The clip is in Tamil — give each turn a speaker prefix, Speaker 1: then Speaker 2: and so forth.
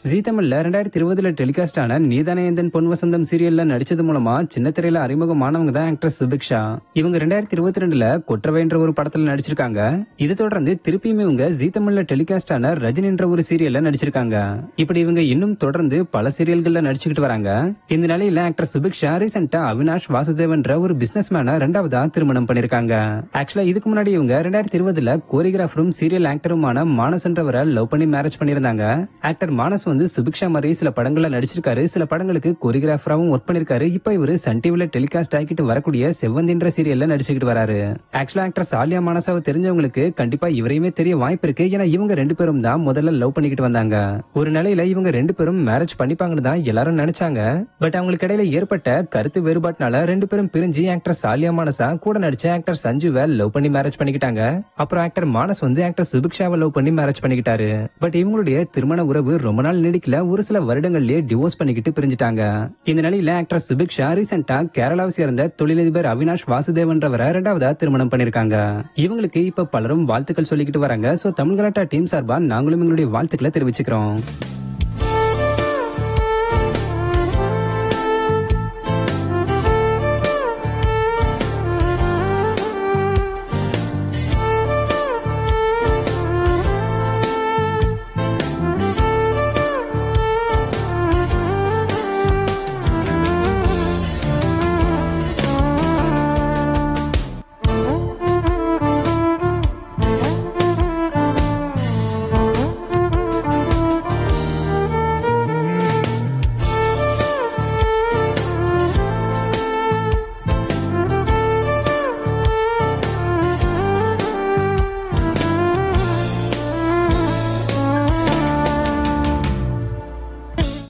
Speaker 1: ஜீ தமிழ்ல 2020 டெலிகாஸ்ட் ஆன நீதானே எந்தன் பொன் வசந்தம் சீரியல்ல நடிச்சது மூலமா சின்ன திரையில அறிமுகமானவங்க தான் ஆக்ட்ரஸ் சுபிக்ஷா. இவங்க 2022ல கொற்றவை என்ற ஒரு படத்துல நடிச்சிருக்காங்க. இதை தொடர்ந்து திருப்பியும் இவங்க ஜீ தமிழ்ல டெலிகாஸ்ட் ஆன ரஜினி என்ற ஒரு சீரியல்ல நடிச்சிருக்காங்க. இப்படி இவங்க இன்னும் தொடர்ந்து பல சீரியல்கள்ல நடிச்சுக்கிட்டு வராங்க. இந்த நிலையில ஆக்ட்ரஸ் சுபிக்ஷா ரீசெண்டா அவினாஷ் வாசுதேவன்ற ஒரு பிசினஸ் மேன ரெண்டாவதா திருமணம் பண்ணிருக்காங்க. ஆக்சுவலா இதுக்கு முன்னாடி இவங்க 2020ல கோரியோகிராஃபரும் சீரியல் ஆக்டருமான மானஸ் என்றவரை லவ் பண்ணி மேரேஜ் பண்ணிருந்தாங்க. ஆக்டர் மானஸ் வந்து சுபிக்ஷா மாதிரி சில படங்கள்ல நடிச்சிருக்காரு, சில படங்களுக்கு கோரியோகிராஃபராவும் ஒர்க் பண்ணிருக்காரு. இப்ப இவரு சன் டிவில டெலிகாஸ்ட் ஆகிட்டு வரக்கூடிய செவ்வந்தின்ற சீரியல்ல நடிச்சுக்கிட்டு வராரு. ஆக்சுவலா ஆக்ட்ரஸ் ஆலியா மானஸாவை தெரிஞ்சவங்களுக்கு கண்டிப்பா இவரையுமே தெரிய வாய்ப்பு இருக்கு. ஏன்னா இவங்க ரெண்டு பேரும் தான் முதல்ல லவ் பண்ணிக்கிட்டு வந்தாங்க. ஒரு நிலையில இவங்க ரெண்டு பேரும் மேரேஜ் பண்ணிப்பாங்கன்னு தான் எல்லாரும் நினைச்சாங்க. பட் அவங்களுக்கு இடையில ஏற்பட்ட கருத்து வேறுபாட்டினால ரெண்டு பேரும் பிரிஞ்சு ஆக்ட்ரஸ் ஆலியா மானஸா கூட நடிச்ச ஆக்டர் சஞ்சுவை லவ் பண்ணி மேரேஜ் பண்ணிக்கிட்டாங்க. அப்புறம் ஆக்டர் மானஸ் வந்து ஆக்டர் சுபிக்ஷாவை லவ் பண்ணி மேரேஜ் பண்ணிக்கிட்டாரு. பட் இவங்களுடைய திருமண உறவு ரொம்ப நாள் நீடிக்கல. ஒரு சில வருடங்கள்லயே டிவோர்ஸ் பண்ணிக்கிட்டு பிரிஞ்சிட்டாங்க. இந்த நிலையில ஆக்டர் சுபிக்ஷா ரீசெண்டா கேரளாவை சேர்ந்த தொழிலதிபர் அவினாஷ் வாசுதேவன்றவரை ரெண்டாவதா திருமணம் பண்ணிருக்காங்க. இவங்களுக்கு இப்ப பலரும் வாழ்த்துக்கள் சொல்லிக்கிட்டு வராங்க. சோ தமிழ் கலாட்டா டீம் சார்பா நாங்களும் எங்களுடைய வாழ்த்துக்களை தெரிவிச்சுக்கிறோம்.